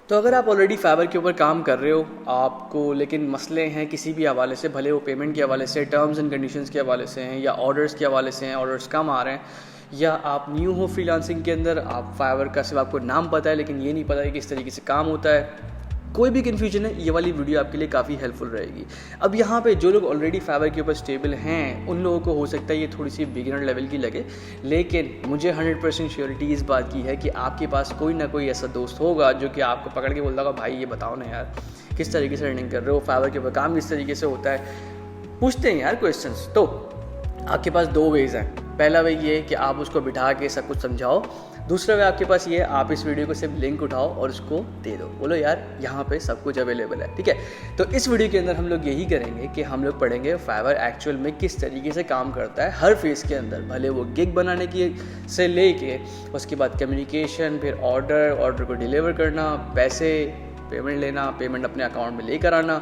तो अगर आप ऑलरेडी फाइवर के ऊपर काम कर रहे हो आपको लेकिन मसले हैं किसी भी हवाले से, भले वो पेमेंट के हवाले से, टर्म्स एंड कंडीशंस के हवाले से हैं, या ऑर्डर्स के हवाले से हैं, ऑर्डर्स कम आ रहे हैं, या आप न्यू हो फ्रीलांसिंग के अंदर, आप फाइवर का सिर्फ आपको नाम पता है लेकिन ये नहीं पता है किस तरीके से काम होता है, कोई भी कन्फ्यूजन है, ये वाली वीडियो आपके लिए काफ़ी हेल्पफुल रहेगी। अब यहाँ पे जो लोग ऑलरेडी फाइवर के ऊपर स्टेबल हैं उन लोगों को हो सकता है ये थोड़ी सी बिगिनर लेवल की लगे, लेकिन मुझे 100% श्योरिटी इस बात की है कि आपके पास कोई ना कोई ऐसा दोस्त होगा जो कि आपको पकड़ के बोलता होगा भाई ये बताओ ना यार किस तरीके से रनिंग कर रहे हो, फाइवर के ऊपर काम किस तरीके से होता है, पूछते हैं यार क्वेश्चंस। तो आपके पास दो वेज़ हैं। पहला वे ये कि आप उसको बिठा के सब कुछ समझाओ, दूसरा वे आपके पास ये आप इस वीडियो को सिर्फ लिंक उठाओ और उसको दे दो, बोलो यार यहाँ पे सब कुछ अवेलेबल है, ठीक है। तो इस वीडियो के अंदर हम लोग यही करेंगे कि हम लोग पढ़ेंगे फाइवर एक्चुअल में किस तरीके से काम करता है हर फेज़ के अंदर, भले वो गिग बनाने की से लेके उसके बाद कम्युनिकेशन, फिर ऑर्डर को डिलीवर करना, पैसे पेमेंट लेना, पेमेंट अपने अकाउंट में लेकर आना,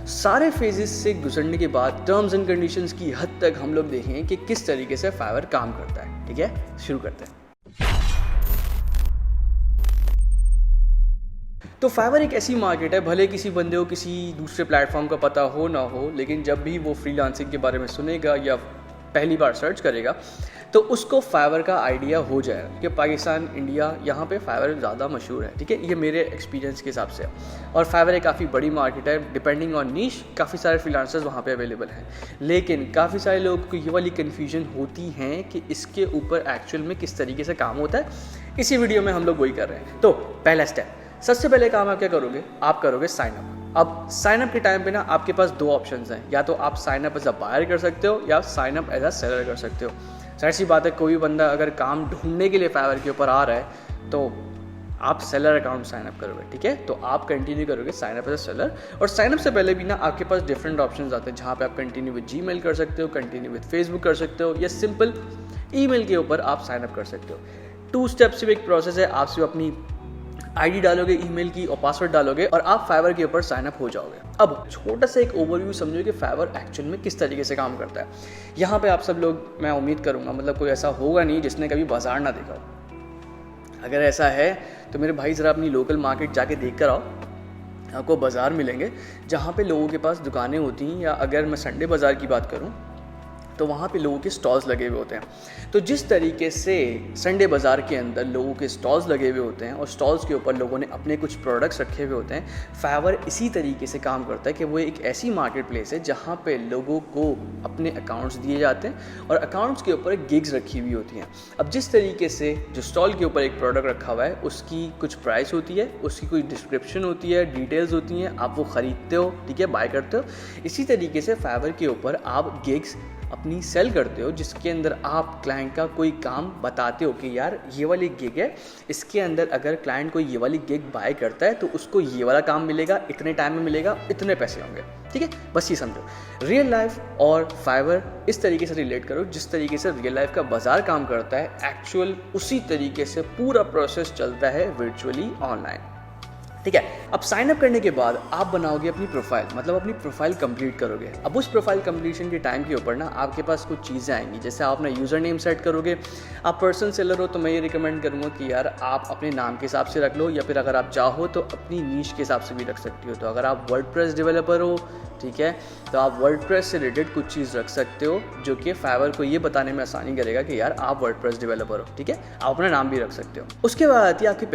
सारे फेजेस से गुजरने के बाद टर्म्स एंड कंडीशंस की हद तक हम लोग देखेंगे कि किस तरीके से फाइवर काम करता है, ठीक है। शुरू करते हैं। तो फाइवर एक ऐसी मार्केट है, भले किसी बंदे को किसी दूसरे प्लेटफॉर्म का पता हो ना हो, लेकिन जब भी वो फ्रीलांसिंग के बारे में सुनेगा या पहली बार सर्च करेगा तो उसको फाइवर का आइडिया हो जाएगा कि पाकिस्तान, इंडिया, यहाँ पे फाइवर ज़्यादा मशहूर है, ठीक है। ये मेरे एक्सपीरियंस के हिसाब से, और फाइवर एक काफ़ी बड़ी मार्केट है, डिपेंडिंग ऑन नीश काफ़ी सारे फ्रीलांसर्स वहाँ पे अवेलेबल हैं, लेकिन काफ़ी सारे लोगों को ये वाली कन्फ्यूजन होती है कि इसके ऊपर एक्चुअल में किस तरीके से काम होता है। इसी वीडियो में हम लोग वही कर रहे हैं। तो पहला स्टेप, सबसे पहले काम आप क्या करोगे, आप करोगे साइनअप। अब साइनअप के टाइम पे ना आपके पास दो ऑप्शंस हैं, या तो आप साइनअप एज अ बायर कर सकते हो या साइनअप एज अ सेलर कर सकते हो। जाहिर सी बात है कोई भी बंदा अगर काम ढूंढने के लिए फाइवर के ऊपर आ रहा है तो आप सेलर अकाउंट साइनअप करोगे, ठीक है। तो आप कंटिन्यू करोगे साइनअप एज अ सेलर, और साइनअप से पहले भी ना आपके पास डिफरेंट ऑप्शंस आते हैं जहाँ पे आप कंटिन्यू विद जीमेल कर सकते हो, कंटिन्यू विद फेसबुक कर सकते हो, या सिंपल ईमेल के ऊपर आप साइनअप कर सकते हो। 2 स्टेप सिर्फ एक प्रोसेस है, आप सिर्फ अपनी आईडी डालोगे ईमेल की और पासवर्ड डालोगे और आप फाइवर के ऊपर साइन अप हो जाओगे। अब छोटा सा एक ओवरव्यू समझो कि फाइवर एक्चुअल में किस तरीके से काम करता है। यहाँ पे आप सब लोग, मैं उम्मीद करूँगा मतलब कोई ऐसा होगा नहीं जिसने कभी बाजार ना देखा हो। अगर ऐसा है तो मेरे भाई ज़रा अपनी लोकल मार्केट जाके देख कर आओ, आपको बाज़ार मिलेंगे जहाँ पे लोगों के पास दुकानें होती हैं, या अगर मैं संडे बाज़ार की बात करूँ तो वहाँ पे लोगों के स्टॉल्स लगे हुए होते हैं। तो जिस तरीके से संडे बाज़ार के अंदर लोगों के स्टॉल्स लगे हुए होते हैं और स्टॉल्स के ऊपर लोगों ने अपने कुछ प्रोडक्ट्स रखे हुए होते हैं, फाइवर इसी तरीके से काम करता है कि वो एक ऐसी मार्केट प्लेस है जहाँ पे लोगों को अपने अकाउंट्स दिए जाते हैं और अकाउंट्स के ऊपर गिग्स रखी हुई होती हैं। अब जिस तरीके से जो स्टॉल के ऊपर एक प्रोडक्ट रखा हुआ है उसकी कुछ प्राइस होती है, उसकी कोई डिस्क्रिप्शन होती है, डिटेल्स होती हैं, आप वो ख़रीदते हो, ठीक है, बाय करते हो। इसी तरीके से फाइवर के ऊपर आप गिग्स अपनी सेल करते हो जिसके अंदर आप क्लाइंट का कोई काम बताते हो कि यार ये वाली गिग है, इसके अंदर अगर क्लाइंट कोई ये वाली गिग बाय करता है तो उसको ये वाला काम मिलेगा, इतने टाइम में मिलेगा, इतने पैसे होंगे, ठीक है। बस ये समझो, रियल लाइफ और फाइवर इस तरीके से रिलेट करो जिस तरीके से रियल लाइफ का बाजार काम करता है, एक्चुअल उसी तरीके से पूरा प्रोसेस चलता है वर्चुअली ऑनलाइन, ठीक है। अब साइन अप करने के बाद आप बनाओगे अपनी प्रोफाइल, मतलब अपनी प्रोफाइल कंप्लीट करोगे। अब उस प्रोफाइल कंप्लीशन के टाइम के ऊपर ना आपके पास कुछ चीज़ें आएंगी, जैसे आप अपना यूज़र नेम सेट करोगे। आप पर्सनल सेलर हो तो मैं ये रिकमेंड करूँगा कि यार आप अपने नाम के हिसाब से रख लो, या फिर अगर आप चाहो तो अपनी नीश के हिसाब से भी रख सकती हो। तो अगर आप वर्डप्रेस डेवलपर हो, ठीक है, तो आप वर्डप्रेस से रिलेटेड कुछ चीज़ रख सकते हो जो कि फाइवर को ये बताने में आसानी करेगा कि यार आप वर्डप्रेस डेवलपर हो, ठीक है। आप अपना नाम भी रख सकते हो। उसके बाद आती है आपकी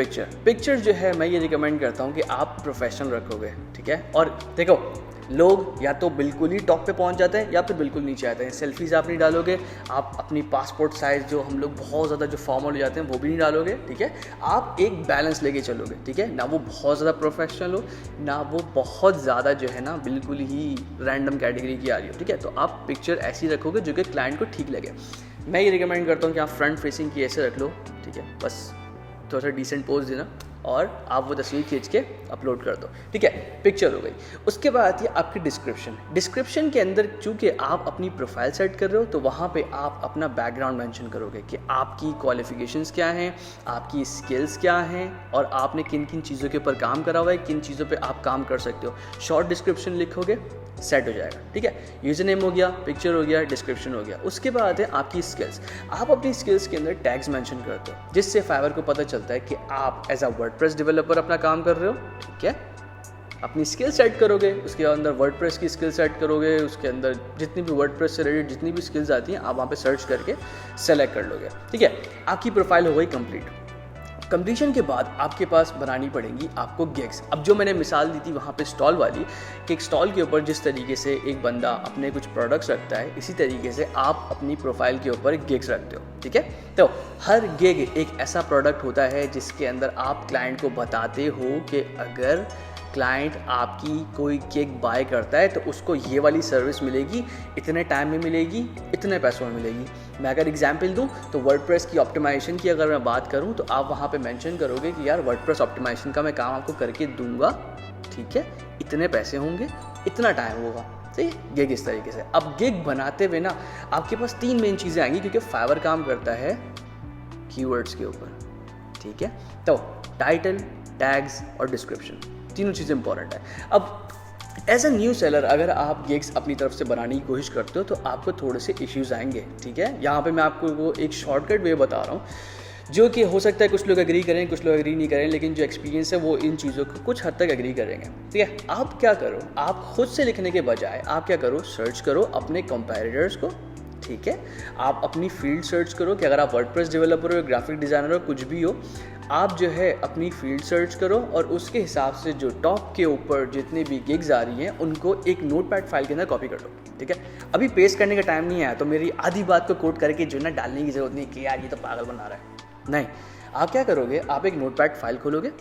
पिक्चर जो है मैं ये रिकमेंड करता हूँ कि आप प्रोफेशनल रखोगे, ठीक है। और देखो, लोग या तो बिल्कुल ही टॉप पे पहुंच जाते हैं या फिर बिल्कुल नीचे आते हैं। सेल्फीज आप नहीं डालोगे, आप अपनी पासपोर्ट साइज़ जो हम लोग बहुत ज़्यादा जो फॉर्मल हो जाते हैं वो भी नहीं डालोगे, ठीक है। आप एक बैलेंस लेके चलोगे, ठीक है, ना वो बहुत ज़्यादा प्रोफेशनल हो, ना वो बहुत ज़्यादा जो है ना बिल्कुल ही रैंडम कैटेगरी की आ रही हो, ठीक है। तो आप पिक्चर ऐसी रखोगे जो कि क्लाइंट को ठीक लगे। मैं ये रिकमेंड करता हूँ कि आप फ्रंट फेसिंग की ऐसे रख लो, ठीक है, बस थोड़ा सा डिसेंट पोज देना और आप वो तस्वीर खींच के अपलोड कर दो, ठीक है। पिक्चर हो गई। उसके बाद आती है आपकी डिस्क्रिप्शन के अंदर चूँकि आप अपनी प्रोफाइल सेट कर रहे हो तो वहाँ पे आप अपना बैकग्राउंड मेंशन करोगे कि आपकी क्वालिफिकेशंस क्या हैं, आपकी स्किल्स क्या हैं और आपने किन किन चीज़ों के ऊपर काम करा हुआ है, किन चीज़ों पे आप काम कर सकते हो। शॉर्ट डिस्क्रिप्शन लिखोगे, सेट हो जाएगा। ठीक है, यूजर नेम हो गया, पिक्चर हो गया, डिस्क्रिप्शन हो गया। उसके बाद है आपकी स्किल्स। आप अपनी स्किल्स के अंदर टैग्स मेंशन करते हो, जिससे फाइवर को पता चलता है कि आप एज अ वर्डप्रेस डेवलपर अपना काम कर रहे हो। ठीक है, अपनी स्किल सेट करोगे, उसके अंदर वर्डप्रेस की स्किल सेट करोगे, उसके अंदर जितनी भी वर्डप्रेस से रिलेटेड जितनी भी स्किल्स आती हैं आप वहाँ पे सर्च करके सेलेक्ट कर लोगे। ठीक है, आपकी प्रोफाइल हो गई कंप्लीट। कंप्लीशन के बाद आपके पास बनानी पड़ेंगी आपको गिग्स। अब जो मैंने मिसाल दी थी वहाँ पे स्टॉल वाली, कि एक स्टॉल के ऊपर जिस तरीके से एक बंदा अपने कुछ प्रोडक्ट्स रखता है, इसी तरीके से आप अपनी प्रोफाइल के ऊपर गिग्स रखते हो। ठीक है, तो हर गिग एक ऐसा प्रोडक्ट होता है जिसके अंदर आप क्लाइंट को बताते हो कि अगर क्लाइंट आपकी कोई गिग बाय करता है तो उसको ये वाली सर्विस मिलेगी, इतने टाइम में मिलेगी, इतने पैसों में मिलेगी। मैं अगर एग्जांपल दूं तो वर्डप्रेस की ऑप्टिमाइजेशन की अगर मैं बात करूं तो आप वहां पे मेंशन करोगे कि यार वर्डप्रेस ऑप्टिमाइजेशन का मैं काम आपको करके दूंगा, ठीक है, इतने पैसे होंगे, इतना टाइम होगा। सही, गिग इस तरीके से। अब गिग बनाते हुए ना आपके पास 3 मेन चीज़ें आएंगी, क्योंकि फाइवर काम करता है कीवर्ड्स के ऊपर। ठीक है, तो टाइटल, टैग्स और डिस्क्रिप्शन, तीनों चीज़ें इंपॉर्टेंट है। अब एज अ न्यू सेलर अगर आप गिग्स अपनी तरफ से बनाने की कोशिश करते हो तो आपको थोड़े से इश्यूज आएंगे। ठीक है, यहाँ पे मैं आपको वो एक शॉर्टकट वे बता रहा हूँ, जो कि हो सकता है कुछ लोग एग्री करें, कुछ लोग एग्री नहीं करें, लेकिन जो एक्सपीरियंस है वो इन चीज़ों को कुछ हद तक एग्री करेंगे। ठीक है, आप क्या करो, आप खुद से लिखने के बजाय आप क्या करो, सर्च करो अपने कंपेटिटर्स को। ठीक है, आप अपनी फील्ड सर्च करो कि अगर आप वर्डप्रेस डेवलपर हो, ग्राफिक डिज़ाइनर हो, कुछ भी हो, आप जो है अपनी फील्ड सर्च करो और उसके हिसाब से जो टॉप के ऊपर जितने भी गिग्स आ रही हैं उनको एक नोटपैड फाइल के अंदर कॉपी कर लो। ठीक है, अभी पेस्ट करने का टाइम नहीं आया तो मेरी आधी बात को कोट करके जो ना डालने की जरूरत नहीं कि यार ये तो पागल बना रहा है। नहीं, आप क्या करोगे, आप एक नोटपैड फाइल खोलोगे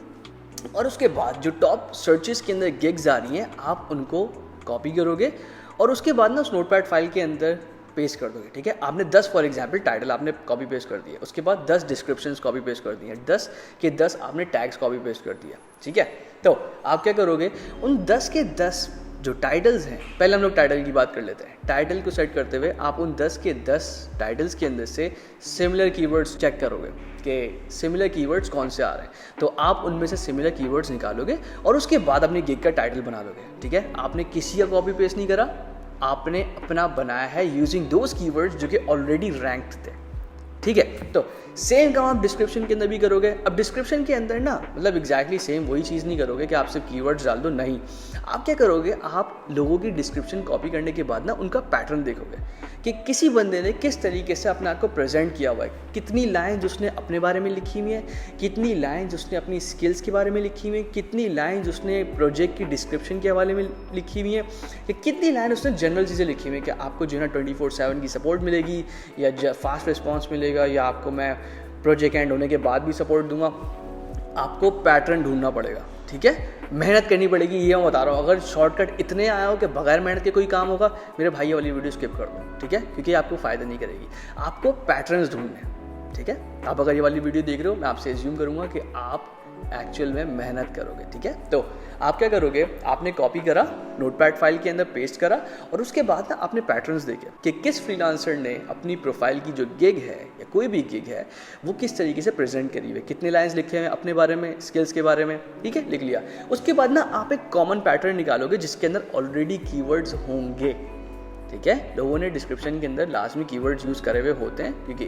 और उसके बाद जो टॉप सर्चेस के अंदर गिग्स आ रही हैं आप उनको कॉपी करोगे और उसके बाद ना उस नोटपैड फाइल के अंदर पेस्ट कर दोगे। ठीक है, आपने 10 फॉर एग्जांपल टाइटल आपने कॉपी पेस्ट कर दिया, उसके बाद 10 डिस्क्रिप्शंस कॉपी पेस्ट कर दिए, 10 के 10 आपने टैग्स कॉपी पेस्ट कर दिया। ठीक है, तो आप क्या करोगे, उन 10 के 10 जो टाइटल्स हैं, पहले हम लोग टाइटल की बात कर लेते हैं। टाइटल को सेट करते हुए आप उन 10 के 10 टाइटल्स के अंदर से सिमिलर कीवर्ड्स चेक करोगे कि सिमिलर कीवर्ड्स कौन से आ रहे हैं, तो आप उनमें से सिमिलर कीवर्ड्स निकालोगे और उसके बाद अपनी गिग का टाइटल बना लोगे। ठीक है, आपने किसी का कॉपी पेस्ट नहीं करा, आपने अपना बनाया है यूजिंग दोज कीवर्ड्स जो कि ऑलरेडी रैंक्ड थे। ठीक है, तो सेम काम आप डिस्क्रिप्शन के अंदर भी करोगे। अब डिस्क्रिप्शन के अंदर ना मतलब एग्जैक्टली सेम वही चीज़ नहीं करोगे कि आप सिर्फ कीवर्ड्स डाल दो, नहीं, आप क्या करोगे, आप लोगों की डिस्क्रिप्शन कॉपी करने के बाद ना उनका पैटर्न देखोगे कि किसी बंदे ने किस तरीके से अपने आप को प्रेजेंट किया हुआ है, कितनी लाइन्स उसने अपने बारे में लिखी हुई है, कितनी लाइन्स उसने अपनी स्किल्स के बारे में लिखी हुई है, कितनी लाइन्स उसने प्रोजेक्ट की डिस्क्रिप्शन के हवाले में लिखी हुई है, या कितनी लाइन उसने जनरल चीज़ें लिखी हुई है कि आपको जो है ना 24/7 की सपोर्ट मिलेगी या फास्ट रिस्पॉन्स मिलेगा या आपको मैं प्रोजेक्ट एंड होने के बाद भी सपोर्ट दूंगा। आपको पैटर्न ढूंढना पड़ेगा। ठीक है, मेहनत करनी पड़ेगी, ये मैं बता रहा हूँ। अगर शॉर्टकट इतने आया हो कि बगैर मेहनत के कोई काम होगा, मेरे भाई वाली वीडियो स्किप कर दो। ठीक है, क्योंकि आपको फ़ायदा नहीं करेगी, आपको पैटर्न्स ढूंढने हैं। ठीक है, आप अगर ये वाली वीडियो देख रहे हो, मैं आपसे एज्यूम करूँगा कि आप एक्चुअल में मेहनत करोगे। ठीक है, तो आप क्या करोगे, आपने कॉपी करा, नोटपैड फाइल के अंदर पेस्ट करा और उसके बाद ना आपने पैटर्न्स देखे कि किस फ्रीलांसर ने अपनी प्रोफाइल की जो गिग है या कोई भी गिग है वो किस तरीके से प्रेजेंट करी हुई है, कितने लाइंस लिखे हैं अपने बारे में, स्किल्स के बारे में। ठीक है, लिख लिया। उसके बाद ना आप एक कॉमन पैटर्न निकालोगे जिसके अंदर ऑलरेडी कीवर्ड्स होंगे। ठीक है, लोगों ने डिस्क्रिप्शन के अंदर लाजमी कीवर्ड्स यूज़ करे हुए होते हैं, क्योंकि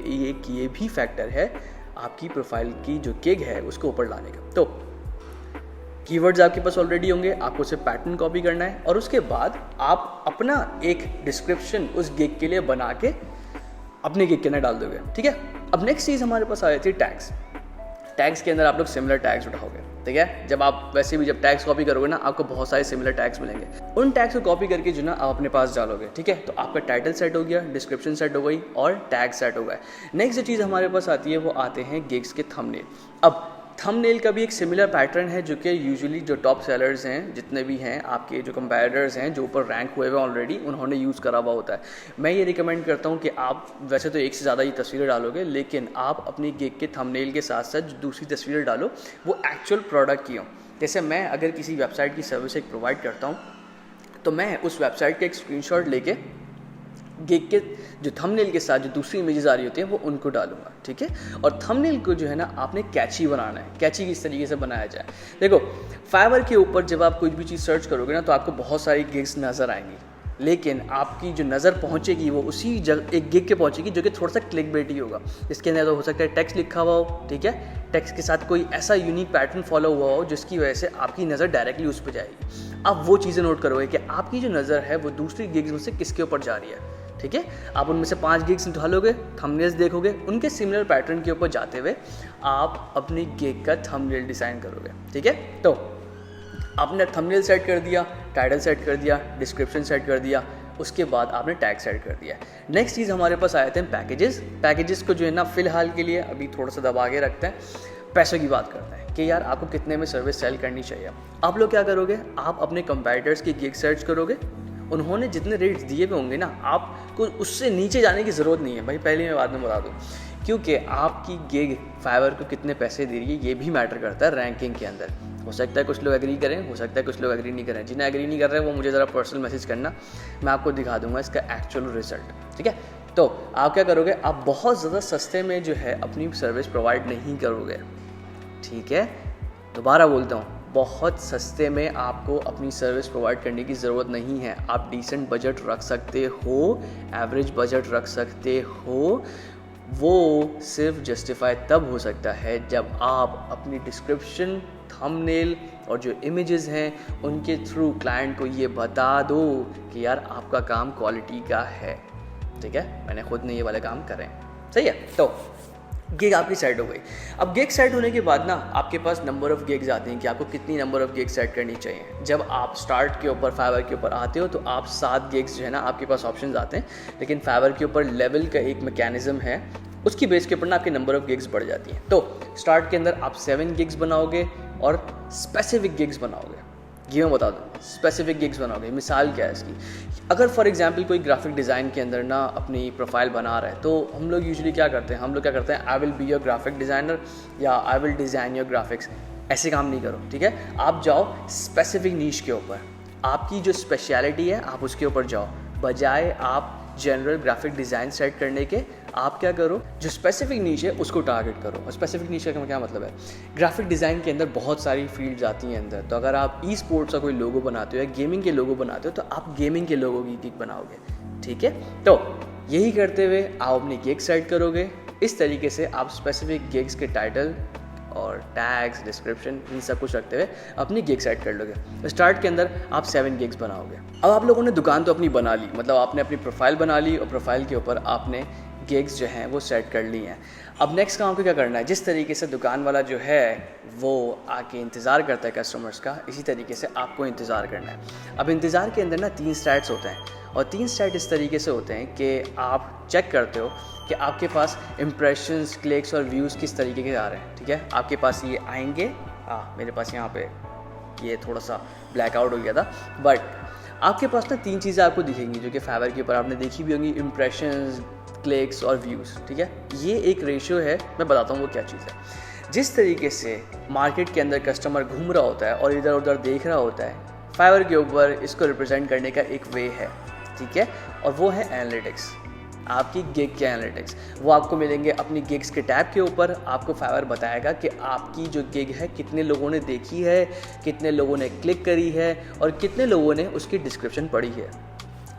ये भी फैक्टर है आपकी प्रोफाइल की जो गिग है उसको ऊपर लाने का। तो कीवर्ड्स आपके पास ऑलरेडी होंगे, आपको सिर्फ पैटर्न कॉपी करना है और उसके बाद आप अपना एक डिस्क्रिप्शन उस गिग के लिए बना के अपने गिग के अंदर डाल दोगे। ठीक है, अब नेक्स्ट चीज़ हमारे पास आ जाती है टैग्स। टैग्स के अंदर आप लोग सिमिलर टैग्स उठाओगे। ठीक है, जब आप वैसे भी जब टैग्स कॉपी करोगे ना, आपको बहुत सारे सिमिलर टैग्स मिलेंगे। उन टैग्स को कॉपी करके जो ना आप अपने पास डालोगे। ठीक है, तो आपका टाइटल सेट हो गया, डिस्क्रिप्शन सेट हो गई और टैग सेट हो गया। नेक्स्ट जो चीज़ हमारे पास आती है वो आते हैं गिग्स के थंबनेल। अब थंबनेल का भी एक सिमिलर पैटर्न है जो कि यूजुअली जो टॉप सेलर्स हैं, जितने भी हैं आपके जो कंपेटिटर्स हैं, जो ऊपर रैंक हुए हुए ऑलरेडी, उन्होंने यूज़ करा हुआ होता है। मैं ये रिकमेंड करता हूँ कि आप वैसे तो एक से ज़्यादा ही तस्वीरें डालोगे, लेकिन आप अपनी गिग के थंबनेल के साथ साथ जो दूसरी तस्वीरें डालो वो एक्चुअल प्रोडक्ट की हों। जैसे मैं अगर किसी वेबसाइट की सर्विस एक प्रोवाइड करता हूँ तो मैं उस वेबसाइट का एक स्क्रीनशॉट लेके गिग के जो थंबनेल के साथ जो दूसरी इमेजेस आ रही होती हैं वो उनको डालूंगा, ठीक है। और थंबनेल को जो है ना आपने कैची बनाना है। कैची किस तरीके से बनाया जाए, देखो फाइवर के ऊपर जब आप कोई भी चीज़ सर्च करोगे ना तो आपको बहुत सारी गिग्स नज़र आएंगी, लेकिन आपकी जो नज़र पहुंचेगी वो उसी जगह एक गिग के पहुंचेगी जो कि थोड़ा सा क्लिक बेटी होगा। इसके अंदर तो हो सकता है टेक्स्ट लिखा हुआ हो, ठीक है, टेक्स्ट के साथ कोई ऐसा यूनिक पैटर्न फॉलो हुआ हो जिसकी वजह से आपकी नज़र डायरेक्टली उस पर जाएगी। आप वो चीज़ें नोट करोगे कि आपकी जो नज़र है वो दूसरी गिग्स में से किसके ऊपर जा रही है, ठीक है। आप उनमें से 5 गिग्स उठालोगे, थंबनेल्स देखोगे, उनके सिमिलर पैटर्न के ऊपर जाते हुए आप अपनी गिग का थंबनेल डिज़ाइन करोगे, ठीक है। तो आपने थंबनेल सेट कर दिया, टाइटल सेट कर दिया, डिस्क्रिप्शन सेट कर दिया, उसके बाद आपने टैग सेट कर दिया। नेक्स्ट चीज़ हमारे पास आए थे पैकेजेस को जो है ना फ़िलहाल के लिए अभी थोड़ा सा दबा के रखते हैं, पैसों की बात करते हैं कि यार आपको कितने में सर्विस सेल करनी चाहिए। आप लोग क्या करोगे, आप अपने कंपैरेटर्स की गिग सर्च करोगे, उन्होंने जितने रेट्स दिए हुए होंगे ना आपको उससे नीचे जाने की ज़रूरत नहीं है भाई, पहले मैं बाद में बता दूँ, क्योंकि आपकी गिग फाइवर को कितने पैसे दे रही है ये भी मैटर करता है रैंकिंग के अंदर। हो सकता है कुछ लोग एग्री करें, हो सकता है कुछ लोग एग्री नहीं करें। जिन्हें एग्री नहीं कर रहे हैं वो मुझे ज़रा पर्सनल मैसेज करना, मैं आपको दिखा दूंगा इसका एक्चुअल रिजल्ट, ठीक है। तो आप क्या करोगे, आप बहुत ज़्यादा सस्ते में जो है अपनी सर्विस प्रोवाइड नहीं करोगे, ठीक है। दोबारा बोलता हूँ, बहुत सस्ते में आपको अपनी सर्विस प्रोवाइड करने की ज़रूरत नहीं है। आप डिसेंट बजट रख सकते हो, एवरेज बजट रख सकते हो, वो सिर्फ जस्टिफाई तब हो सकता है जब आप अपनी डिस्क्रिप्शन, थंबनेल और जो इमेजेस हैं उनके थ्रू क्लाइंट को ये बता दो कि यार आपका काम क्वालिटी का है, ठीक है। मैंने खुद ने ये वाले काम करे, सही है। तो गिग आपकी सेट हो गई। अब गिग सेट होने के बाद ना आपके पास नंबर ऑफ़ गिग्स आती हैं कि आपको कितनी नंबर ऑफ़ गिग्स सेट करनी चाहिए। जब आप स्टार्ट के ऊपर फाइवर के ऊपर आते हो तो आप 7 गिग्स जो है ना आपके पास ऑप्शंस आते हैं, लेकिन फाइवर के ऊपर लेवल का एक मैकेनिज्म है, उसकी बेस के ऊपर ना आपकी नंबर ऑफ़ गिग्स बढ़ जाती हैं। तो स्टार्ट के अंदर आप 7 गिग्स बनाओगे और स्पेसिफिक गिग्स बनाओगे। ये मैं बता दूँ, स्पेसिफिक गिग्स बनाओगे। मिसाल क्या है इसकी, अगर फॉर एग्जांपल कोई ग्राफिक डिज़ाइन के अंदर ना अपनी प्रोफाइल बना रहा है तो हम लोग यूजुअली क्या करते हैं, I will be your graphic designer या I will design your graphics, ऐसे काम नहीं करो, ठीक है। आप जाओ स्पेसिफिक नीश के ऊपर, आपकी जो स्पेशलिटी है आप उसके ऊपर जाओ, बजाय आप जनरल ग्राफिक डिज़ाइन सेट करने के आप क्या करो, जो स्पेसिफिक नीश है उसको टारगेट करो। और स्पेसिफिक नीश का क्या मतलब है, ग्राफिक डिज़ाइन के अंदर बहुत सारी फील्ड्स आती हैं अंदर। तो अगर आप ई स्पोर्ट्स का कोई लोगो बनाते हो या गेमिंग के लोगो बनाते हो तो आप गेमिंग के लोगों की गिग बनाओगे, ठीक है। तो यही करते हुए आप अपनी गिग सेट करोगे। इस तरीके से आप स्पेसिफिक गिग्स के टाइटल और टैग्स, डिस्क्रिप्शन, इन सब कुछ रखते हुए अपनी गिग सेट कर लोगे। स्टार्ट के अंदर आप 7 गिग्स बनाओगे। अब आप लोगों ने दुकान तो अपनी बना ली, मतलब आपने अपनी प्रोफाइल बना ली और प्रोफाइल के ऊपर आपने गिग्स जो हैं वो सेट कर ली हैं। अब नेक्स्ट काम को क्या करना है, जिस तरीके से दुकान वाला जो है वो आके इंतज़ार करता है कस्टमर्स का, इसी तरीके से आपको इंतज़ार करना है। अब इंतज़ार के अंदर ना 3 स्टैट्स होते हैं और 3 स्टैट इस तरीके से होते हैं कि आप चेक करते हो कि आपके पास इम्प्रेशंस, क्लिक्स और व्यूज़ किस तरीके के आ रहे हैं, ठीक है। आपके पास ये आएंगे, मेरे पास यहाँ पे ये थोड़ा सा ब्लैकआउट हो गया था, बट आपके पास ना 3 चीज़ें आपको दिखेंगी जो कि फाइवर के ऊपर आपने देखी भी होंगी, इम्प्रेशंस, क्लिक्स और व्यूज़, ठीक है। ये एक रेशियो है, मैं बताता हूँ वो क्या चीज़ है। जिस तरीके से मार्केट के अंदर कस्टमर घूम रहा होता है और इधर उधर देख रहा होता है, फाइवर के ऊपर इसको रिप्रेजेंट करने का एक वे है, ठीक है, और वो है एनालिटिक्स। आपकी गिग के एनालिटिक्स वो आपको मिलेंगे अपनी गिग्स के टैब के ऊपर। आपको फाइवर बताएगा कि आपकी जो गिग है कितने लोगों ने देखी है, कितने लोगों ने क्लिक करी है और कितने लोगों ने उसकी डिस्क्रिप्शन पढ़ी है,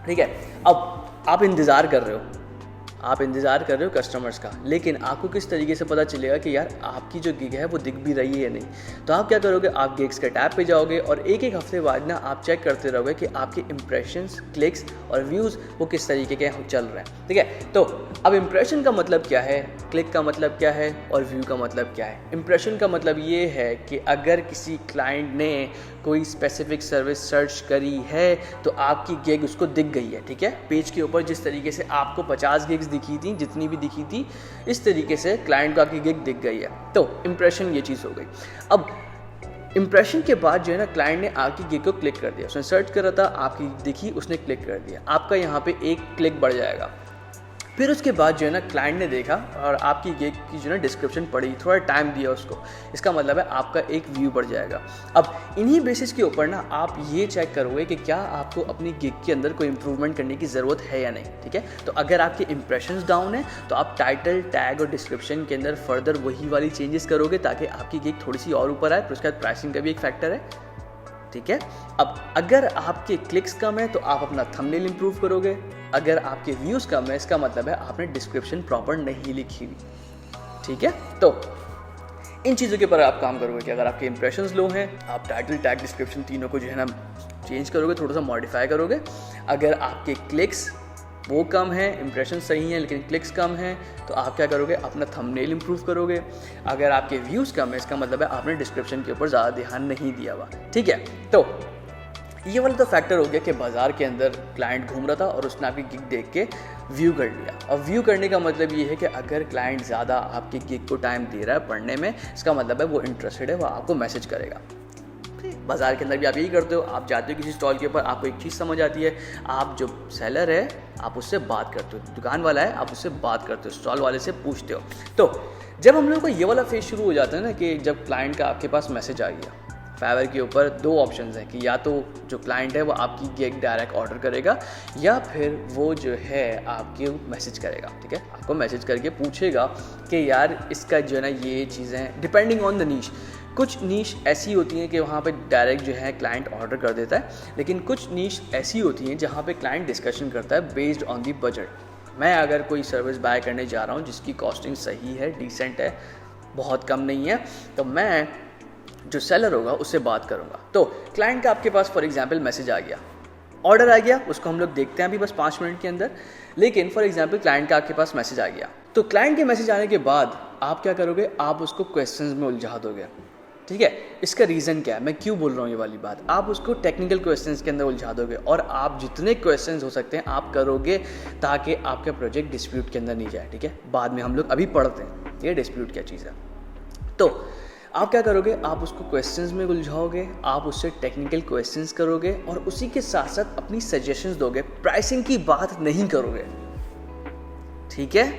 ठीक है। अब आप इंतज़ार कर रहे हो कस्टमर्स का, लेकिन आपको किस तरीके से पता चलेगा कि यार आपकी जो गिग है वो दिख भी रही है या नहीं। तो आप क्या करोगे, आप गिग्स के टैब पे जाओगे और एक हफ्ते बाद ना आप चेक करते रहोगे कि आपके इंप्रेशंस, क्लिक्स और व्यूज़ वो किस तरीके के चल रहे हैं, ठीक है। तो अब इंप्रेशन का मतलब क्या है, क्लिक का मतलब क्या है और व्यू का मतलब क्या है। इंप्रेशन का मतलब ये है कि अगर किसी क्लाइंट ने कोई स्पेसिफिक सर्विस सर्च करी है तो आपकी गिग उसको दिख गई है, ठीक है। पेज के ऊपर जिस तरीके से आपको 50 गिग्स दिखी थी, जितनी भी दिखी थी, इस तरीके से क्लाइंट को आपकी गिग दिख गई है। तो इंप्रेशन ये चीज़ हो गई। अब इंप्रेशन के बाद जो है ना क्लाइंट ने आपकी गिग को क्लिक कर दिया, उसने सर्च करा था, आपकी दिखी, उसने क्लिक कर दिया, आपका यहाँ पे एक क्लिक बढ़ जाएगा। फिर उसके बाद जो है ना क्लाइंट ने देखा और आपकी गिग की जो है ना डिस्क्रिप्शन पढ़ी, थोड़ा टाइम दिया उसको, इसका मतलब है आपका एक व्यू बढ़ जाएगा। अब इन्हीं बेसिस के ऊपर ना आप ये चेक करोगे कि क्या आपको अपनी गिग के अंदर कोई इंप्रूवमेंट करने की ज़रूरत है या नहीं, ठीक है। तो अगर आपके इंप्रेशंस डाउन है तो आप टाइटल, टैग और डिस्क्रिप्शन के अंदर फर्दर वही वाली चेंजेस करोगे ताकि आपकी गिग थोड़ी सी और ऊपर आए। फिर उसके बाद प्राइसिंग का भी एक फैक्टर है, ठीक है। अब अगर आपके क्लिक्स कम है तो आप अपना थंबनेल इंप्रूव करोगे, अगर आपके व्यूज़ कम है इसका मतलब है आपने डिस्क्रिप्शन प्रॉपर नहीं लिखी हुई, ठीक है। तो इन चीज़ों के ऊपर आप काम करोगे कि अगर आपके इंप्रेशंस लो हैं, आप टाइटल, टैग, डिस्क्रिप्शन तीनों को जो है ना चेंज करोगे, थोड़ा सा मॉडिफाई करोगे। अगर आपके क्लिक्स वो कम है, इंप्रेशन सही है लेकिन क्लिक्स कम हैं, तो आप क्या करोगे, अपना थंबनेल इंप्रूव करोगे। अगर आपके व्यूज़ कम है इसका मतलब है आपने डिस्क्रिप्शन के ऊपर ज़्यादा ध्यान नहीं दिया हुआ, ठीक है। तो ये वाला तो फैक्टर हो गया कि बाज़ार के अंदर क्लाइंट घूम रहा था और उसने आपकी गिग देख के व्यू कर लिया। अब व्यू करने का मतलब ये है कि अगर क्लाइंट ज़्यादा आपकी गिग को टाइम दे रहा है पढ़ने में, इसका मतलब है वो इंटरेस्टेड है, वो आपको मैसेज करेगा। बाज़ार के अंदर भी आप यही करते हो, आप जाते हो किसी स्टॉल के ऊपर, आपको एक चीज़ समझ आती है, आप जो सेलर है आप उससे बात करते हो, दुकान वाला है आप उससे बात करते हो, स्टॉल वाले से पूछते हो। तो जब हम लोग को ये वाला फेज शुरू हो जाता है ना कि जब क्लाइंट का आपके पास मैसेज आ गया, फाइवर के ऊपर दो ऑप्शंस हैं कि या तो जो क्लाइंट है वो आपकी गिग डायरेक्ट ऑर्डर करेगा या फिर वो जो है आपके मैसेज करेगा, ठीक है। आपको मैसेज करके पूछेगा कि यार इसका जो है ना ये चीज़ें, डिपेंडिंग ऑन द नीश, कुछ नीश ऐसी होती हैं कि वहाँ पे डायरेक्ट जो है क्लाइंट ऑर्डर कर देता है, लेकिन कुछ नीश ऐसी होती हैं जहाँ पे क्लाइंट डिस्कशन करता है बेस्ड ऑन दी बजट। मैं अगर कोई सर्विस बाय करने जा रहा हूँ जिसकी कॉस्टिंग सही है, डिसेंट है, बहुत कम नहीं है, तो मैं जो सेलर होगा उससे बात करूँगा। तो क्लाइंट का आपके पास फॉर एग्जांपल मैसेज आ गया, ऑर्डर आ गया, उसको हम लोग देखते हैं अभी बस 5 मिनट के अंदर। लेकिन फॉर एग्जांपल क्लाइंट का आपके पास मैसेज आ गया, तो क्लाइंट के मैसेज आने के बाद आप क्या करोगे, आप उसको क्वेश्चंस में उलझा दोगे, ठीक है। इसका रीज़न क्या है, मैं क्यों बोल रहा हूँ ये वाली बात, आप उसको टेक्निकल क्वेश्चंस के अंदर उलझा दोगे और आप जितने क्वेश्चंस हो सकते हैं आप करोगे ताकि आपका प्रोजेक्ट डिस्प्यूट के अंदर नहीं जाए, ठीक है। बाद में हम लोग अभी पढ़ते हैं ये डिस्प्यूट क्या चीज़ है। तो आप क्या करोगे, आप उसको क्वेश्चंस में उलझाओगे, आप उससे टेक्निकल क्वेश्चंस करोगे और उसी के साथ साथ अपनी सजेशंस दोगे। प्राइसिंग की बात नहीं करोगे, ठीक है,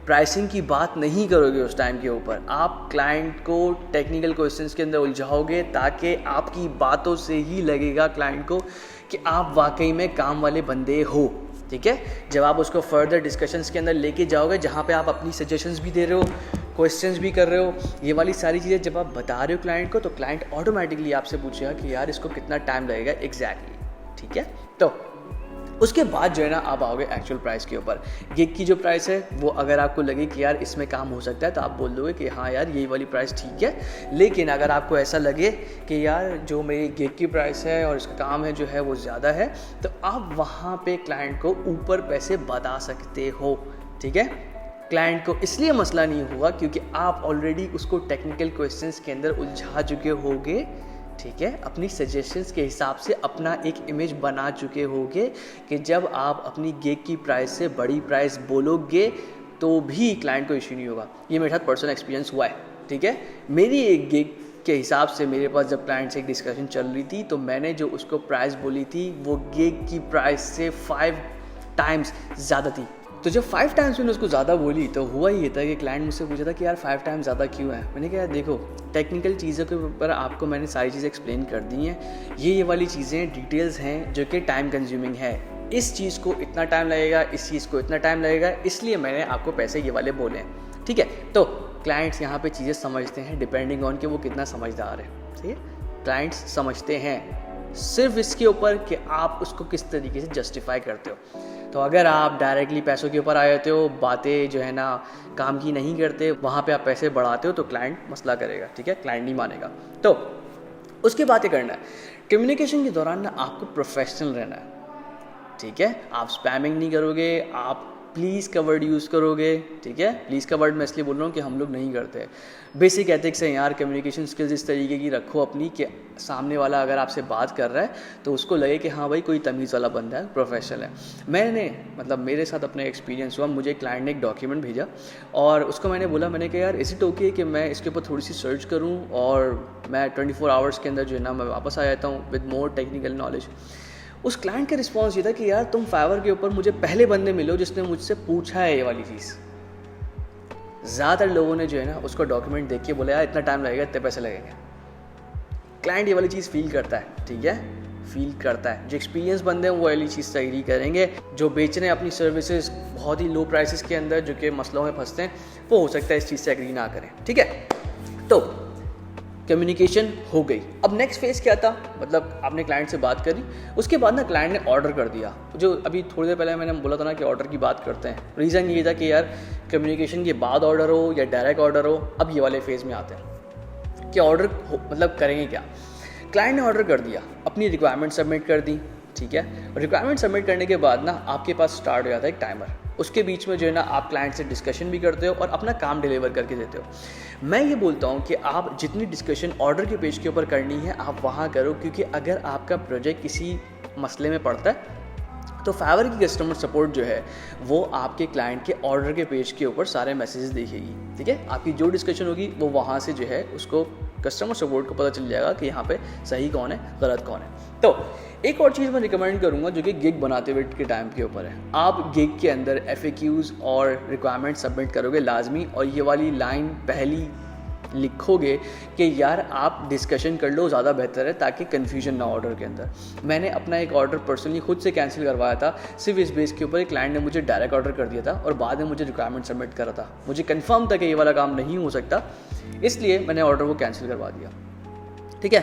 प्राइसिंग की बात नहीं करोगे उस टाइम के ऊपर। आप क्लाइंट को टेक्निकल क्वेश्चंस के अंदर उलझाओगे ताकि आपकी बातों से ही लगेगा क्लाइंट को कि आप वाकई में काम वाले बंदे हो, ठीक है। जब आप उसको फर्दर डिस्कशंस के अंदर लेके जाओगे जहाँ पे आप अपनी सजेशंस भी दे रहे हो, क्वेश्चंस भी कर रहे हो, ये वाली सारी चीज़ें जब आप बता रहे हो क्लाइंट को, तो क्लाइंट ऑटोमेटिकली आपसे पूछेगा कि यार इसको कितना टाइम लगेगा एग्जैक्टली, ठीक है। तो उसके बाद जो है ना आप आओगे एक्चुअल प्राइस के ऊपर। गिग की जो प्राइस है वो अगर आपको लगे कि यार इसमें काम हो सकता है तो आप बोल दोगे कि हाँ यार यही वाली प्राइस ठीक है। लेकिन अगर आपको ऐसा लगे कि यार जो मेरी गिग की प्राइस है और इसका काम है जो है वो ज़्यादा है, तो आप वहाँ पे क्लाइंट को ऊपर पैसे बता सकते हो, ठीक है। क्लाइंट को इसलिए मसला नहीं हुआ क्योंकि आप ऑलरेडी उसको टेक्निकल क्वेश्चंस के अंदर उलझा चुके होगे, ठीक है। अपनी सजेशंस के हिसाब से अपना एक इमेज बना चुके होगे कि जब आप अपनी गिग की प्राइस से बड़ी प्राइस बोलोगे तो भी क्लाइंट को इश्यू नहीं होगा। ये मेरे साथ पर्सनल एक्सपीरियंस हुआ है, ठीक है। मेरी एक गिग के हिसाब से मेरे पास जब क्लाइंट से एक डिस्कशन चल रही थी तो मैंने जो उसको प्राइस बोली थी वो गिग की प्राइस से 5 टाइम्स ज़्यादा थी। तो जब 5 टाइम्स मैंने उसको ज़्यादा बोली तो हुआ ये था कि क्लाइंट मुझसे पूछा था कि यार 5 टाइम्स ज़्यादा क्यों है। मैंने कहा यार देखो, टेक्निकल चीज़ों के ऊपर आपको मैंने सारी चीज़ें एक्सप्लेन कर दी हैं, ये वाली चीज़ें डिटेल्स हैं जो कि टाइम कंज्यूमिंग है। इस चीज़ को इतना टाइम लगेगा, इस चीज़ को इतना टाइम लगेगा, इसलिए मैंने आपको पैसे ये वाले बोले हैं, ठीक है। तो क्लाइंट्स यहाँ पे चीज़ें समझते हैं डिपेंडिंग ऑन कि वो कितना समझदार है, ठीक है। क्लाइंट्स समझते हैं सिर्फ इसके ऊपर कि आप उसको किस तरीके से जस्टिफाई करते हो। तो अगर आप डायरेक्टली पैसों के ऊपर आ जाते हो, बातें जो है ना काम की नहीं करते, वहाँ पे आप पैसे बढ़ाते हो तो क्लाइंट मसला करेगा, ठीक है, क्लाइंट नहीं मानेगा। तो उसके बाद ये करना है, कम्युनिकेशन के दौरान ना आपको प्रोफेशनल रहना है, ठीक है। आप स्पैमिंग नहीं करोगे, आप प्लीज़ का वर्ड यूज़ करोगे, ठीक है। प्लीज़ का वर्ड मैं इसलिए बोल रहा हूँ कि हम लोग नहीं करते। बेसिक एथिक्स है यार, कम्युनिकेशन स्किल्स इस तरीके की रखो अपनी कि सामने वाला अगर आपसे बात कर रहा है तो उसको लगे कि हाँ भाई कोई तमीज़ वाला बंदा है, प्रोफेशनल है। मैंने मतलब मेरे साथ अपना एक्सपीरियंस हुआ, मुझे क्लाइंट ने एक डॉक्यूमेंट भेजा और उसको मैंने बोला, मैंने कहा यार इज इट ओके कि मैं इसके ऊपर थोड़ी सी सर्च करूँ और मैं 24 आवर्स के अंदर जो है ना मैं वापस आ जाता हूँ विद मोर टेक्निकल नॉलेज। उस क्लाइंट का रिस्पॉन्स ये था कि यार तुम फाइवर के ऊपर मुझे पहले बंदे मिलो जिसने मुझसे पूछा है ये वाली चीज़। ज़्यादातर लोगों ने जो है ना उसको डॉक्यूमेंट देख के बोला यार इतना टाइम लगेगा, इतने पैसे लगेंगे। क्लाइंट ये वाली चीज़ फील करता है, ठीक है, फील करता है। जो एक्सपीरियंस बंदे हैं वो वाली चीज़ से एग्री करेंगे। जो बेच रहे हैं अपनी सर्विसेज बहुत ही लो प्राइसेस के अंदर, जो कि मसलों में फंसते हैं, वो हो सकता है इस चीज़ से एग्री ना करें, ठीक है। तो कम्युनिकेशन हो गई। अब नेक्स्ट फेज़ क्या था, मतलब आपने क्लाइंट से बात करी, उसके बाद ना क्लाइंट ने ऑर्डर कर दिया। जो अभी थोड़ी देर पहले मैंने बोला था ना कि ऑर्डर की बात करते हैं, रीज़न ये था कि यार कम्युनिकेशन के बाद ऑर्डर हो या डायरेक्ट ऑर्डर हो, अब ये वाले फेज़ में आते हैं कि ऑर्डर मतलब करेंगे क्या। क्लाइंट ने ऑर्डर कर दिया, अपनी रिक्वायरमेंट सबमिट कर दी, ठीक है। रिक्वायरमेंट सबमिट करने के बाद ना आपके पास स्टार्ट हो जाता है एक टाइमर। उसके बीच में जो है ना आप क्लाइंट से डिस्कशन भी करते हो और अपना काम डिलीवर करके देते हो। मैं ये बोलता हूँ कि आप जितनी डिस्कशन ऑर्डर के पेज के ऊपर करनी है आप वहाँ करो, क्योंकि अगर आपका प्रोजेक्ट किसी मसले में पड़ता है तो फाइवर की कस्टमर सपोर्ट जो है वो आपके क्लाइंट के ऑर्डर के पेज के ऊपर सारे मैसेजेस देखेगी, ठीक है। आपकी जो डिस्कशन होगी वो वहाँ से जो है उसको कस्टमर सपोर्ट को पता चल जाएगा कि यहाँ पे सही कौन है, गलत कौन है। तो एक और चीज़ मैं रिकमेंड करूँगा जो कि गिग बनाते हुए के टाइम के ऊपर है। आप गिग के अंदर FAQs और रिक्वायरमेंट सबमिट करोगे लाजमी, और ये वाली लाइन पहली लिखोगे कि यार आप डिस्कशन कर लो, ज़्यादा बेहतर है, ताकि कन्फ्यूजन ना ऑर्डर के अंदर। मैंने अपना एक ऑर्डर पर्सनली खुद से कैंसिल करवाया था, सिर्फ इस बेस के ऊपर एक क्लाइंट ने मुझे डायरेक्ट ऑर्डर कर दिया था और बाद में मुझे रिक्वायरमेंट सबमिट करा था। मुझे कंफर्म था कि ये वाला काम नहीं हो सकता, इसलिए मैंने ऑर्डर को कैंसिल करवा दिया, ठीक है,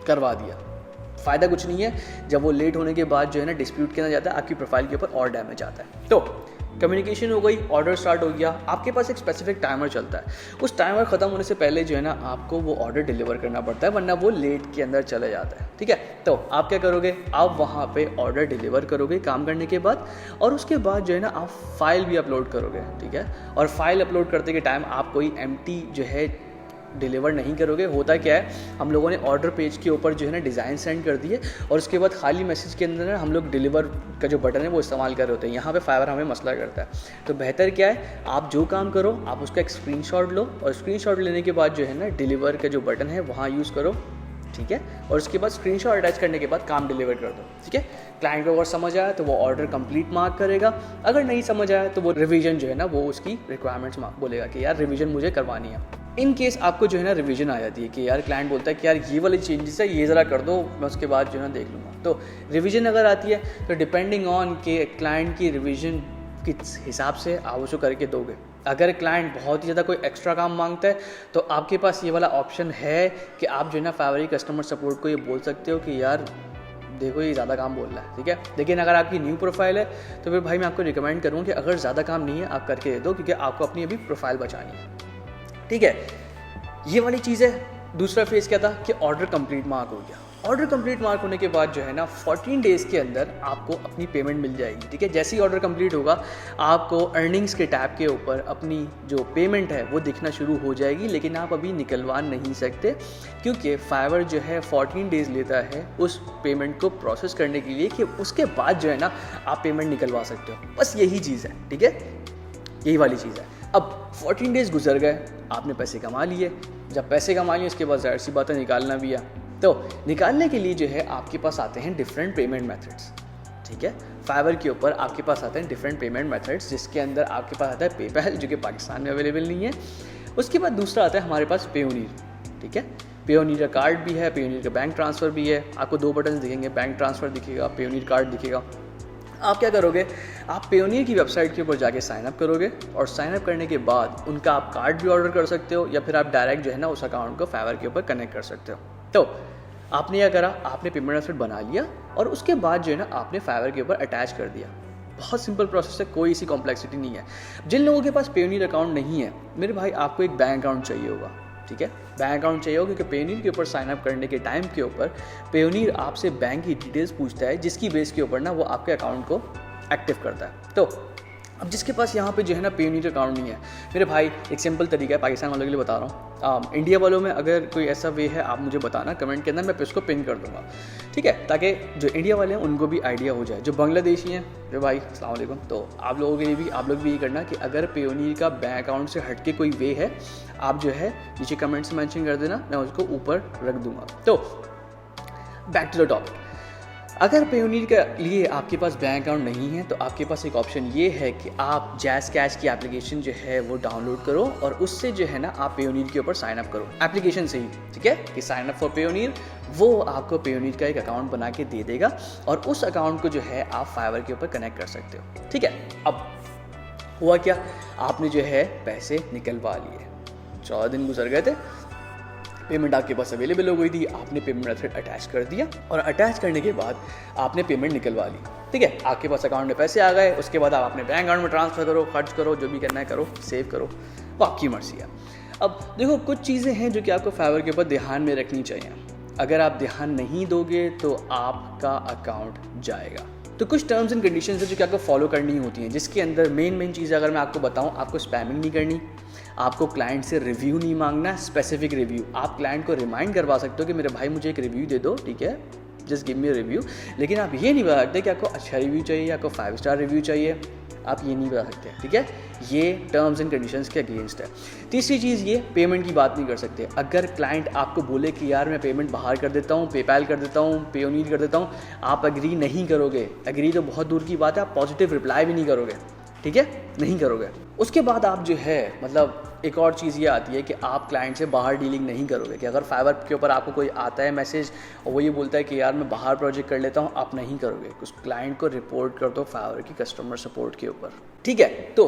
करवा दिया। फ़ायदा कुछ नहीं है, जब वो लेट होने के बाद जो है ना डिस्प्यूट के अंदर जाता है, आपकी प्रोफाइल के ऊपर और डैमेज आता है। तो कम्युनिकेशन हो गई, ऑर्डर स्टार्ट हो गया, आपके पास एक स्पेसिफिक टाइमर चलता है। उस टाइमर ख़त्म होने से पहले जो है ना आपको वो ऑर्डर डिलीवर करना पड़ता है, वरना वो लेट के अंदर चले जाता है, ठीक है। तो आप क्या करोगे, आप वहाँ पे ऑर्डर डिलीवर करोगे काम करने के बाद, और उसके बाद जो है ना आप फाइल भी अपलोड करोगे, ठीक है। और फाइल अपलोड करते के टाइम आप कोई एम्प्टी जो है डिलीवर नहीं करोगे। होता क्या है, हम लोगों ने ऑर्डर पेज के ऊपर जो है ना डिज़ाइन सेंड कर दिए और उसके बाद खाली मैसेज के अंदर ना हम लोग डिलीवर का जो बटन है वो इस्तेमाल कर रहे होते हैं। यहाँ पे फाइवर हमें मसला करता है। तो बेहतर क्या है, आप जो काम करो आप उसका एक स्क्रीनशॉट लो, और स्क्रीनशॉट लेने के बाद जो है ना डिलीवर का जो बटन है वहाँ यूज़ करो, ठीक है। और उसके बाद स्क्रीनशॉट अटैच करने के बाद काम डिलीवर कर दो, ठीक है। क्लाइंट को अगर समझ आया तो वो ऑर्डर कंप्लीट मार्क करेगा, अगर नहीं समझ आया तो वो रिवीजन जो है ना वो उसकी रिक्वायरमेंट्स बोलेगा कि यार रिवीजन मुझे करवानी है। इन केस आपको जो है ना रिवीजन आ जाती है कि यार क्लाइंट बोलता है कि यार ये वाली चेंजेस है, ये ज़रा कर दो, मैं उसके बाद जो है ना देख लूँगा। तो रिवीजन अगर आती है तो डिपेंडिंग ऑन के क्लाइंट की रिवीजन किस हिसाब से आप उसको करके दोगे। अगर क्लाइंट बहुत ही ज़्यादा कोई एक्स्ट्रा काम मांगता है तो आपके पास ये वाला ऑप्शन है कि आप जो है ना फाइवर कस्टमर सपोर्ट को ये बोल सकते हो कि यार देखो ये ज़्यादा काम बोल रहा है, ठीक है। लेकिन अगर आपकी न्यू प्रोफाइल है तो फिर भाई मैं आपको रिकमेंड करूँगा कि अगर ज़्यादा काम नहीं है आप करके दे दो, क्योंकि आपको अपनी अभी प्रोफाइल बचानी है, ठीक है। ये वाली चीज़ है। दूसरा फेज़ क्या था कि ऑर्डर कंप्लीट मार्क हो गया। ऑर्डर कंप्लीट मार्क होने के बाद जो है ना 14 डेज़ के अंदर आपको अपनी पेमेंट मिल जाएगी, ठीक है। जैसे ही ऑर्डर कंप्लीट होगा आपको अर्निंग्स के टैब के ऊपर अपनी जो पेमेंट है वो दिखना शुरू हो जाएगी, लेकिन आप अभी निकलवा नहीं सकते, क्योंकि फाइवर जो है 14 डेज़ लेता है उस पेमेंट को प्रोसेस करने के लिए, कि उसके बाद जो है ना आप पेमेंट निकलवा सकते हो। बस यही चीज़ है, ठीक है, यही वाली चीज़ है। अब 14 डेज़ गुजर गए, आपने पैसे कमा लिए। जब पैसे कमा लिए उसके बाद ज़ाहिर सी बात है निकालना भी है। तो निकालने के लिए जो है आपके पास आते हैं डिफरेंट पेमेंट मेथड्स, ठीक है। फाइवर के ऊपर आपके पास आते हैं डिफरेंट पेमेंट मेथड्स, जिसके अंदर आपके पास आता है पेपैल, जो कि पाकिस्तान में अवेलेबल नहीं है। उसके बाद दूसरा आता है हमारे पास पेयोनीर, ठीक है। पेयोनीर का कार्ड भी है, पेयोनीर का बैंक ट्रांसफ़र भी है। आपको दो बटन दिखेंगे, बैंक ट्रांसफ़र दिखेगा, पेयोनीर कार्ड दिखेगा। आप क्या करोगे, आप पेयोनीर की वेबसाइट के ऊपर जाके साइन अप करोगे, और साइन अप करने के बाद उनका आप कार्ड भी ऑर्डर कर सकते हो, या फिर आप डायरेक्ट जो है ना उस अकाउंट को फाइवर के ऊपर कनेक्ट कर सकते हो। तो आपने क्या करा, आपने पेमेंट मेथड बना लिया और उसके बाद जो है ना आपने फाइवर के ऊपर अटैच कर दिया। बहुत सिंपल प्रोसेस है, कोई इसी कॉम्प्लेक्सिटी नहीं है। जिन लोगों के पास पेयोनीर अकाउंट नहीं है, मेरे भाई आपको एक बैंक अकाउंट चाहिए होगा, ठीक है। बैंक अकाउंट चाहिए होगा, क्योंकि पेयोनीर के ऊपर साइन अप करने के टाइम के ऊपर पेयोनीर आपसे बैंक की डिटेल्स पूछता है, जिसकी बेस के ऊपर ना वो आपके अकाउंट को एक्टिव करता है। तो अब जिसके पास यहाँ पे जो है ना पेयोनीर अकाउंट नहीं है, मेरे भाई एक सिंपल तरीका है, पाकिस्तान वालों के लिए बता रहा हूँ। इंडिया वालों में अगर कोई ऐसा वे है आप मुझे बताना कमेंट के अंदर, मैं इसको पिन कर दूँगा, ठीक है, ताकि जो इंडिया वाले हैं उनको भी आइडिया हो जाए। जो बांग्लादेशी हैं मेरे भाई अस्सलाम वालेकुम, तो आप लोगों के लिए भी आप लोग भी ये करना कि अगर पेयोनीर का बैंक अकाउंट से हट के कोई वे है, आप जो है नीचे कमेंट्स में मेंशन कर देना, मैं उसको ऊपर रख दूँगा। तो बैक टू द टॉपिक। अगर पेयोनियर के लिए आपके पास बैंक अकाउंट नहीं है तो आपके पास एक ऑप्शन ये है कि आप जैज़ कैश की एप्लीकेशन जो है वो डाउनलोड करो और उससे जो है ना आप पेयोनियर के ऊपर साइन अप करो एप्लीकेशन से ही, ठीक है, कि साइन अप फॉर पेयोनियर। वो आपको पेयोनियर का एक अकाउंट बना के दे देगा और उस अकाउंट को जो है आप फाइवर के ऊपर कनेक्ट कर सकते हो, ठीक है। अब हुआ क्या, आपने जो है पैसे निकलवा लिए, 14 दिन गुजर गए थे, पेमेंट आपके पास अवेलेबल हो गई थी, आपने पेमेंट मेथड अटैच कर दिया और अटैच करने के बाद आपने पेमेंट निकलवा ली, ठीक है। आपके पास अकाउंट में पैसे आ गए, उसके बाद आप अपने बैंक अकाउंट में ट्रांसफ़र करो, खर्च करो, जो भी करना है करो, सेव करो, वो आपकी मर्जी है। अब देखो कुछ चीज़ें हैं जो कि आपको फाइवर के ऊपर ध्यान में रखनी चाहिए। अगर आप ध्यान नहीं दोगे तो आपका अकाउंट जाएगा। तो कुछ टर्म्स एंड कंडीशंस है जो कि आपको फॉलो करनी होती हैं, जिसके अंदर मेन चीज़ अगर मैं आपको बताऊं, आपको स्पैमिंग नहीं करनी, आपको क्लाइंट से रिव्यू नहीं मांगना, स्पेसिफिक रिव्यू। आप क्लाइंट को रिमाइंड करवा सकते हो कि मेरे भाई मुझे एक रिव्यू दे दो, ठीक है, जस्ट गिव मी रिव्यू, लेकिन आप ये नहीं बता सकते कि आपको अच्छा रिव्यू चाहिए, आपको 5 स्टार रिव्यू चाहिए, आप ये नहीं बता सकते, ठीक है। ये टर्म्स एंड कंडीशंस के अगेंस्ट है। तीसरी चीज़ ये, पेमेंट की बात नहीं कर सकते। अगर क्लाइंट आपको बोले कि यार मैं पेमेंट बाहर कर देता हूँ, पेपैल कर देता हूँ, पेयोनियर कर देता हूँ, आप एग्री नहीं करोगे। एग्री तो बहुत दूर की बात है, आप पॉजिटिव रिप्लाई भी नहीं करोगे, ठीक है, नहीं करोगे। उसके बाद आप जो है मतलब एक और चीज़ ये आती है कि आप क्लाइंट से बाहर डीलिंग नहीं करोगे। कि अगर फाइवर के ऊपर आपको कोई आता है मैसेज और वो ये बोलता है कि यार मैं बाहर प्रोजेक्ट कर लेता हूँ, आप नहीं करोगे, उस क्लाइंट को रिपोर्ट कर दो फाइवर की कस्टमर सपोर्ट के ऊपर, ठीक है। तो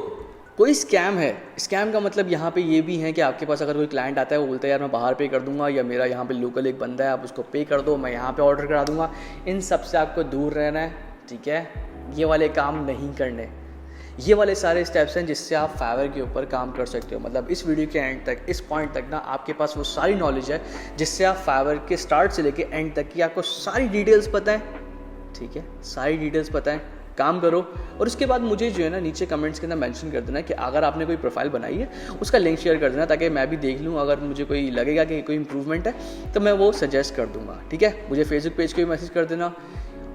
कोई स्कैम है, स्कैम का मतलब यहाँ पे ये भी है कि आपके पास अगर कोई क्लाइंट आता है वो बोलता है यार मैं बाहर पे कर दूंगा, या मेरा यहाँ पे लोकल एक बंदा है आप उसको पे कर दो, मैं यहाँ पे ऑर्डर करा दूंगा, इन सब से आपको दूर रहना है, ठीक है। ये वाले काम नहीं करने। ये वाले सारे स्टेप्स हैं जिससे आप फाइवर के ऊपर काम कर सकते हो। मतलब इस वीडियो के एंड तक, इस पॉइंट तक ना आपके पास वो सारी नॉलेज है जिससे आप फाइवर के स्टार्ट से लेके एंड तक की आपको सारी डिटेल्स पता है, ठीक है, सारी डिटेल्स पता है। काम करो और उसके बाद मुझे जो है ना नीचे कमेंट्स के अंदर मेंशन कर देना कि अगर आपने कोई प्रोफाइल बनाई है उसका लिंक शेयर कर देना, ताकि मैं भी देख लूँ। अगर मुझे कोई लगेगा कि कोई इंप्रूवमेंट है तो मैं वो सजेस्ट कर दूँगा, ठीक है। मुझे फेसबुक पेज को भी मैसेज कर देना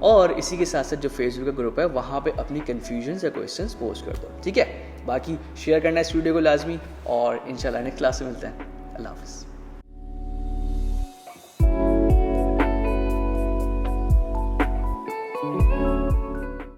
और इसी के साथ साथ जो फेसबुक का ग्रुप है वहाँ पे अपनी कन्फ्यूजन्स या क्वेश्चंस पोस्ट कर दो, ठीक है। बाकी शेयर करना है इस वीडियो को लाजमी और इंशाल्लाह नेक्स्ट क्लास में मिलते हैं। अल्लाह हाफ़िज़।